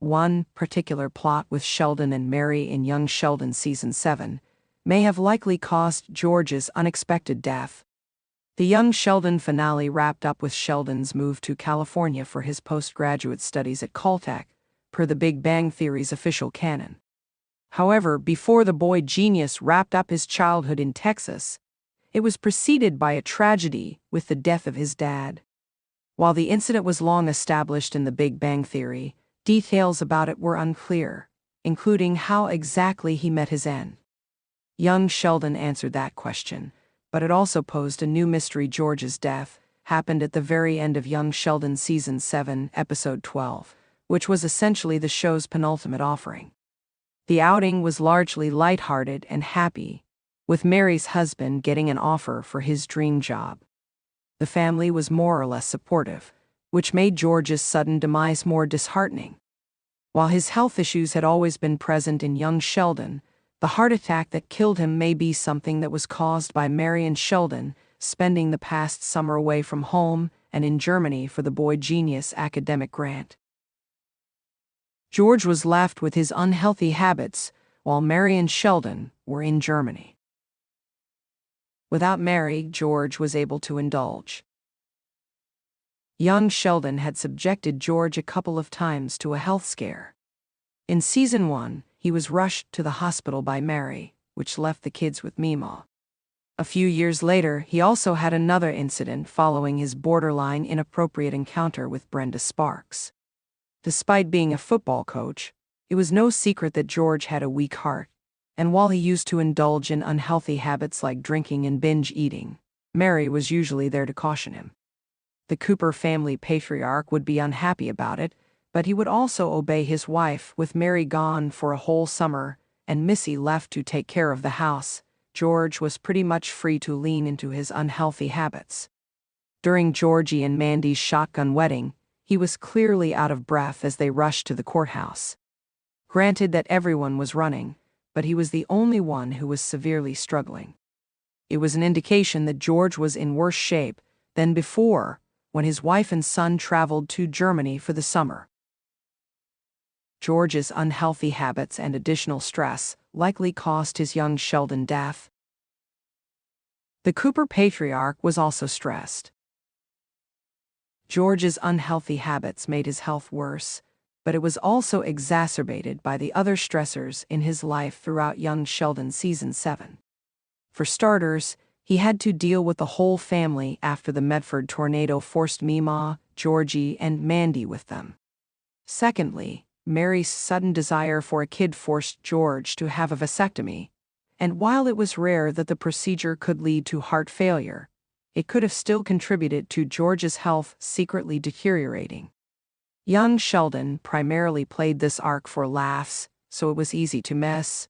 One particular plot with Sheldon and Mary in Young Sheldon Season 7 may have likely caused George's unexpected death. The Young Sheldon finale wrapped up with Sheldon's move to California for his postgraduate studies at Caltech, per the Big Bang Theory's official canon. However, before the boy genius wrapped up his childhood in Texas, it was preceded by a tragedy with the death of his dad. While the incident was long established in the Big Bang Theory, details about it were unclear, including how exactly he met his end. Young Sheldon answered that question, but it also posed a new mystery. George's death happened at the very end of Young Sheldon Season 7, Episode 12, which was essentially the show's penultimate offering. The outing was largely lighthearted and happy, with Mary's husband getting an offer for his dream job. The family was more or less supportive, which made George's sudden demise more disheartening. While his health issues had always been present in Young Sheldon, the heart attack that killed him may be something that was caused by Mary and Sheldon spending the past summer away from home and in Germany for the Boy Genius academic grant. George was left with his unhealthy habits while Mary and Sheldon were in Germany. Without Mary, George was able to indulge. Young Sheldon had subjected George a couple of times to a health scare. In Season 1, he was rushed to the hospital by Mary, which left the kids with Meemaw. A few years later, he also had another incident following his borderline inappropriate encounter with Brenda Sparks. Despite being a football coach, it was no secret that George had a weak heart, and while he used to indulge in unhealthy habits like drinking and binge eating, Mary was usually there to caution him. The Cooper family patriarch would be unhappy about it, but he would also obey his wife. With Mary gone for a whole summer and Missy left to take care of the house, George was pretty much free to lean into his unhealthy habits. During Georgie and Mandy's shotgun wedding, he was clearly out of breath as they rushed to the courthouse. Granted that everyone was running, but he was the only one who was severely struggling. It was an indication that George was in worse shape than before when his wife and son traveled to Germany for the summer. George's unhealthy habits and additional stress likely caused his young Sheldon death. The Cooper patriarch was also stressed. George's unhealthy habits made his health worse, but it was also exacerbated by the other stressors in his life throughout Young Sheldon Season 7. For starters, he had to deal with the whole family after the Medford tornado forced Meemaw, Georgie, and Mandy with them. Secondly, Mary's sudden desire for a kid forced George to have a vasectomy, and while it was rare that the procedure could lead to heart failure, it could have still contributed to George's health secretly deteriorating. Young Sheldon primarily played this arc for laughs, so it was easy to miss.